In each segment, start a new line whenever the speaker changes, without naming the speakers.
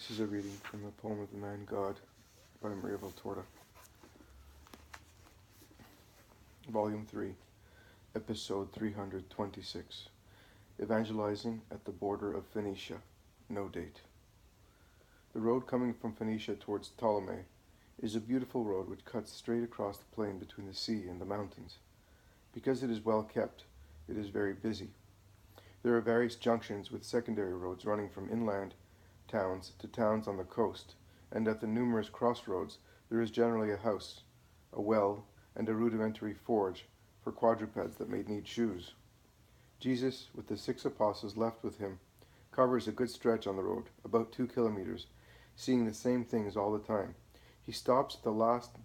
This is a reading from the poem of the Man God by Maria Valtorta. Volume 3, Episode 326. Evangelizing at the border of Phoenicia. No date. The road coming from Phoenicia towards Ptolemy is a beautiful road which cuts straight across the plain between the sea and the mountains. Because it is well kept, it is very busy. There are various junctions with secondary roads running from inland towns to towns on the coast, and at the numerous crossroads there is generally a house, a well, and a rudimentary forge for quadrupeds that may need shoes. Jesus, with the 6 apostles left with him, covers a good stretch on the road, about 2 kilometers, seeing the same things all the time. He stops at last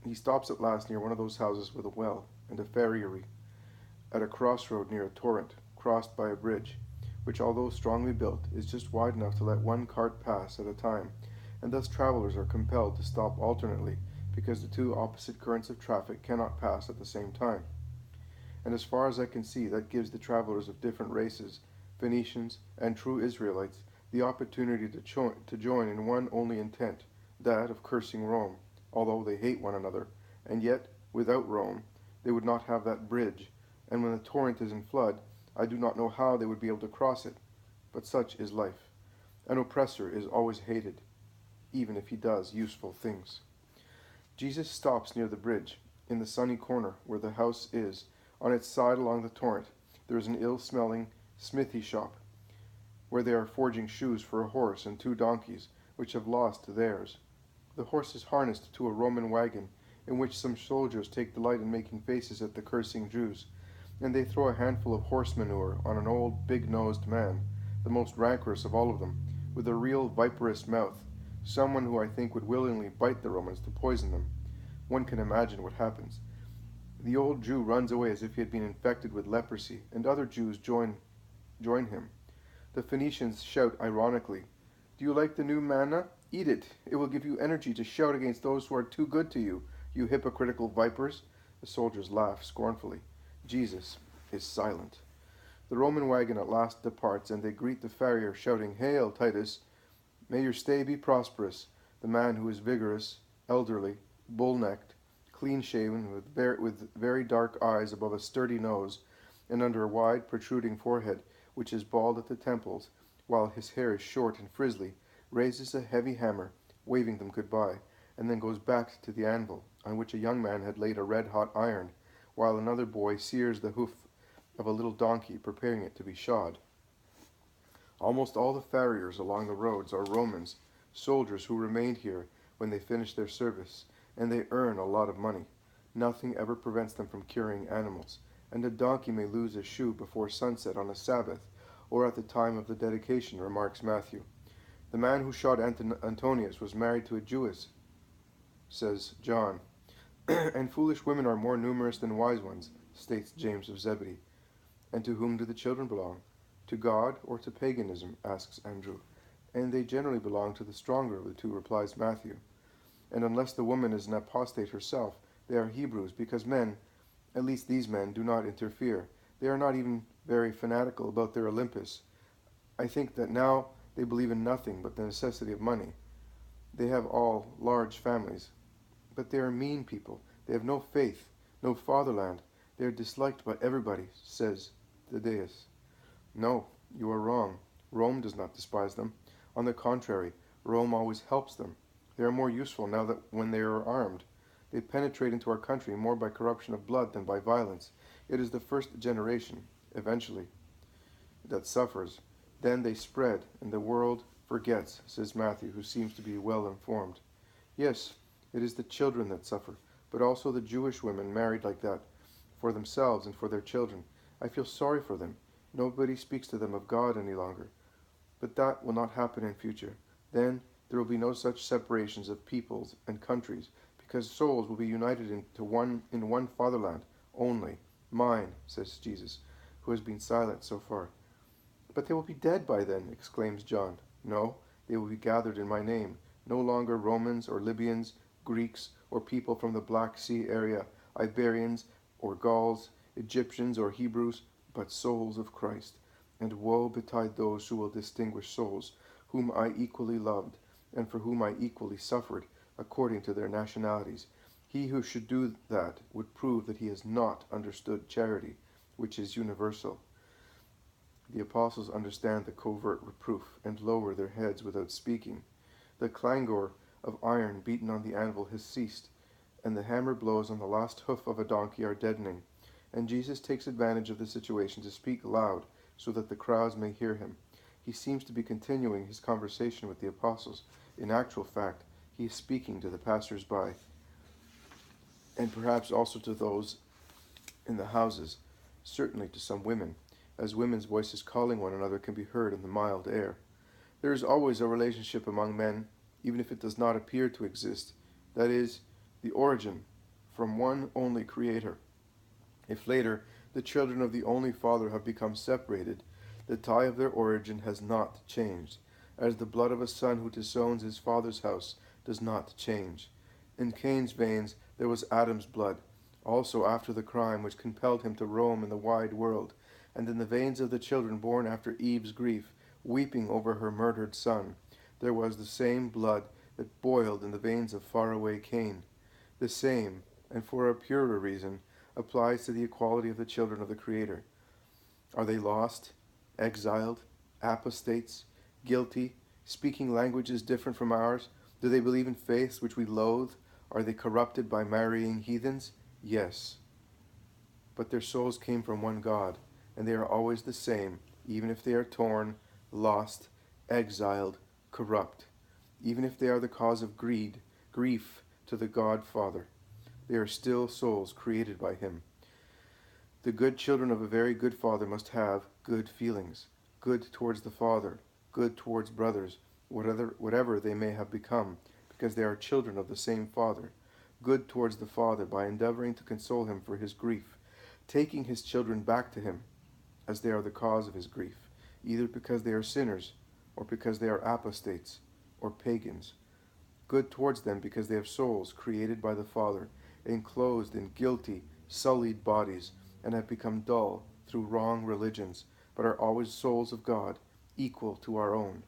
near one of those houses with a well and a farriery, at a crossroad near a torrent, crossed by a bridge, which, although strongly built, is just wide enough to let one cart pass at a time, and thus travelers are compelled to stop alternately, because the 2 opposite currents of traffic cannot pass at the same time. And as far as I can see, that gives the travelers of different races, Phoenicians and true Israelites, the opportunity to join in one only intent, that of cursing Rome, although they hate one another, and yet, without Rome, they would not have that bridge, and when the torrent is in flood, I do not know how they would be able to cross it. But such is life. An oppressor is always hated, even if he does useful things. Jesus stops near the bridge, in the sunny corner where the house is. On its side along the torrent, there is an ill-smelling smithy shop, where they are forging shoes for a horse and 2 donkeys, which have lost theirs. The horse is harnessed to a Roman wagon, in which some soldiers take delight in making faces at the cursing Jews, and they throw a handful of horse manure on an old, big-nosed man, the most rancorous of all of them, with a real viperous mouth, someone who I think would willingly bite the Romans to poison them. One can imagine what happens. The old Jew runs away as if he had been infected with leprosy, and other Jews join him. The Phoenicians shout ironically, "Do you like the new manna? Eat it. It will give you energy to shout against those who are too good to you, you hypocritical vipers." The soldiers laugh scornfully. Jesus is silent. The Roman wagon at last departs, and they greet the farrier, shouting, "Hail, Titus! May your stay be prosperous." The man, who is vigorous, elderly, bull-necked, clean-shaven, with very dark eyes above a sturdy nose, and under a wide, protruding forehead, which is bald at the temples, while his hair is short and frizzly, raises a heavy hammer, waving them goodbye, and then goes back to the anvil, on which a young man had laid a red-hot iron, while another boy sears the hoof of a little donkey, preparing it to be shod. Almost all the farriers along the roads are Romans, soldiers who remained here when they finished their service, and they earn a lot of money. Nothing ever prevents them from curing animals, and a donkey may lose a shoe before sunset on a Sabbath, or at the time of the dedication, remarks Matthew. The man who shot Antonius was married to a Jewess, says John. And foolish women are more numerous than wise ones, states James of Zebedee. And to whom do the children belong? To God or to paganism, asks Andrew. And they generally belong to the stronger of the 2, replies Matthew. And unless the woman is an apostate herself, they are Hebrews, because men, at least these men, do not interfere. They are not even very fanatical about their Olympus. I think that now they believe in nothing but the necessity of money. They have all large families. But they are mean people. They have no faith, no fatherland. They are disliked by everybody, says Thaddeus. No, you are wrong. Rome does not despise them. On the contrary, Rome always helps them. They are more useful now that when they are armed. They penetrate into our country more by corruption of blood than by violence. It is the first generation, eventually, that suffers. Then they spread, and the world forgets, says Matthew, who seems to be well informed. Yes, it is the children that suffer, but also the Jewish women married like that, for themselves and for their children. I feel sorry for them. Nobody speaks to them of God any longer. But that will not happen in future. Then there will be no such separations of peoples and countries, because souls will be united in one fatherland only. Mine, says Jesus, who has been silent so far. But they will be dead by then, exclaims John. No, they will be gathered in my name, no longer Romans or Libyans, Greeks, or people from the Black Sea area, Iberians or Gauls, Egyptians or Hebrews, but souls of Christ. And woe betide those who will distinguish souls, whom I equally loved, and for whom I equally suffered, according to their nationalities. He who should do that would prove that he has not understood charity, which is universal. The apostles understand the covert reproof, and lower their heads without speaking. The clangor of iron beaten on the anvil has ceased, and the hammer blows on the last hoof of a donkey are deadening. And Jesus takes advantage of the situation to speak loud, so that the crowds may hear him. He seems to be continuing his conversation with the apostles. In actual fact, he is speaking to the passers-by, and perhaps also to those in the houses, certainly to some women, as women's voices calling one another can be heard in the mild air. There is always a relationship among men, even if it does not appear to exist, that is, the origin from one only Creator. If later the children of the only Father have become separated, the tie of their origin has not changed, as the blood of a son who disowns his father's house does not change. In Cain's veins there was Adam's blood, also after the crime which compelled him to roam in the wide world, and in the veins of the children born after Eve's grief, weeping over her murdered son, there was the same blood that boiled in the veins of faraway Cain. The same, and for a purer reason, applies to the equality of the children of the Creator. Are they lost, exiled, apostates, guilty, speaking languages different from ours? Do they believe in faiths which we loathe? Are they corrupted by marrying heathens? Yes. But their souls came from one God, and they are always the same, even if they are torn, lost, exiled, corrupt, even if they are the cause of grief to the God Father. They are still souls created by him. The good children of a very good father must have good feelings, good towards the Father, good towards brothers, whatever they may have become, because they are children of the same Father, good towards the Father by endeavoring to console him for his grief, taking his children back to him, as they are the cause of his grief, either because they are sinners, or because they are apostates, or pagans. Good towards them because they have souls created by the Father, enclosed in guilty, sullied bodies, and have become dull through wrong religions, but are always souls of God, equal to our own.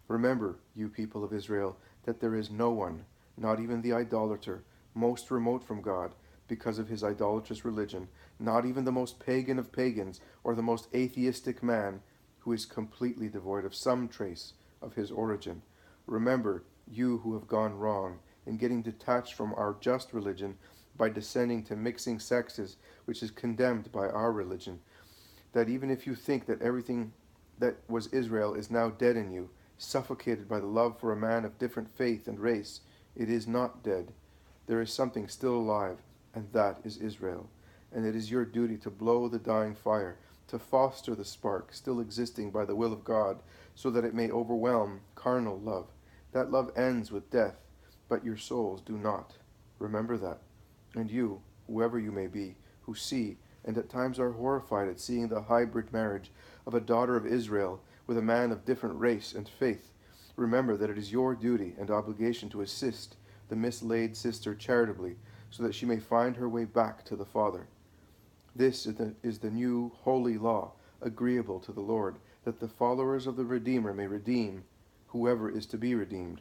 Remember, you people of Israel, that there is no one, not even the idolater, most remote from God, because of his idolatrous religion, not even the most pagan of pagans, or the most atheistic man, who is completely devoid of some trace of his origin. Remember, you who have gone wrong, in getting detached from our just religion by descending to mixing sexes, which is condemned by our religion, that even if you think that everything that was Israel is now dead in you, suffocated by the love for a man of different faith and race, it is not dead. There is something still alive, and that is Israel. And it is your duty to blow the dying fire, to foster the spark still existing by the will of God, so that it may overwhelm carnal love. That love ends with death, but your souls do not. Remember that. And you, whoever you may be, who see, and at times are horrified at seeing the hybrid marriage of a daughter of Israel with a man of different race and faith, remember that it is your duty and obligation to assist the mislaid sister charitably, so that she may find her way back to the Father. This is the new holy law, agreeable to the Lord, that the followers of the Redeemer may redeem whoever is to be redeemed,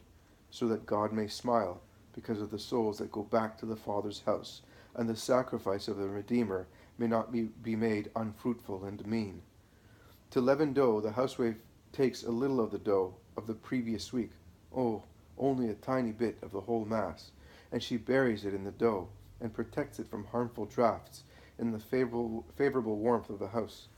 so that God may smile because of the souls that go back to the Father's house, and the sacrifice of the Redeemer may not be made unfruitful and mean. To leaven dough, the housewife takes a little of the dough of the previous week, only a tiny bit of the whole mass, and she buries it in the dough, and protects it from harmful draughts in the favorable warmth of the house.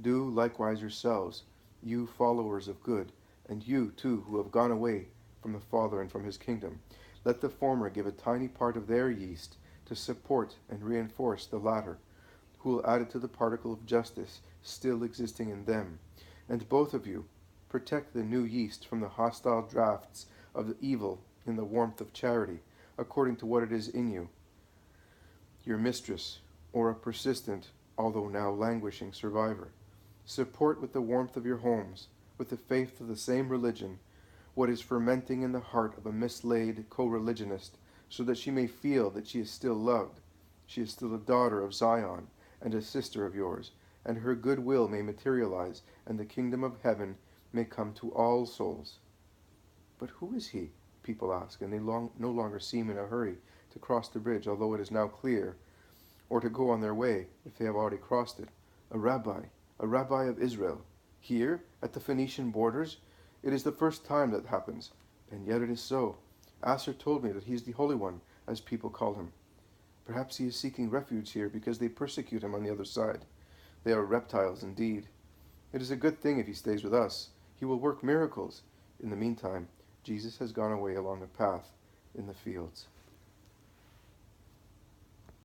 Do likewise yourselves, you followers of good, and you too who have gone away from the Father and from his kingdom. Let the former give a tiny part of their yeast to support and reinforce the latter, who will add it to the particle of justice still existing in them. And both of you, protect the new yeast from the hostile draughts of the evil in the warmth of charity, according to what it is in you. Your mistress, or a persistent, although now languishing survivor. Support with the warmth of your homes, with the faith of the same religion, what is fermenting in the heart of a mislaid co-religionist, so that she may feel that she is still loved. She is still a daughter of Zion and a sister of yours, and her good will may materialize, and the kingdom of heaven may come to all souls. But who is he? People ask, and they no longer seem in a hurry to cross the bridge, although it is now clear, or to go on their way, if they have already crossed it. A rabbi of Israel. Here, at the Phoenician borders, it is the first time that happens, and yet it is so. Asser told me that he is the Holy One, as people call him. Perhaps he is seeking refuge here because they persecute him on the other side. They are reptiles indeed. It is a good thing if he stays with us. He will work miracles. In the meantime, Jesus has gone away along a path in the fields.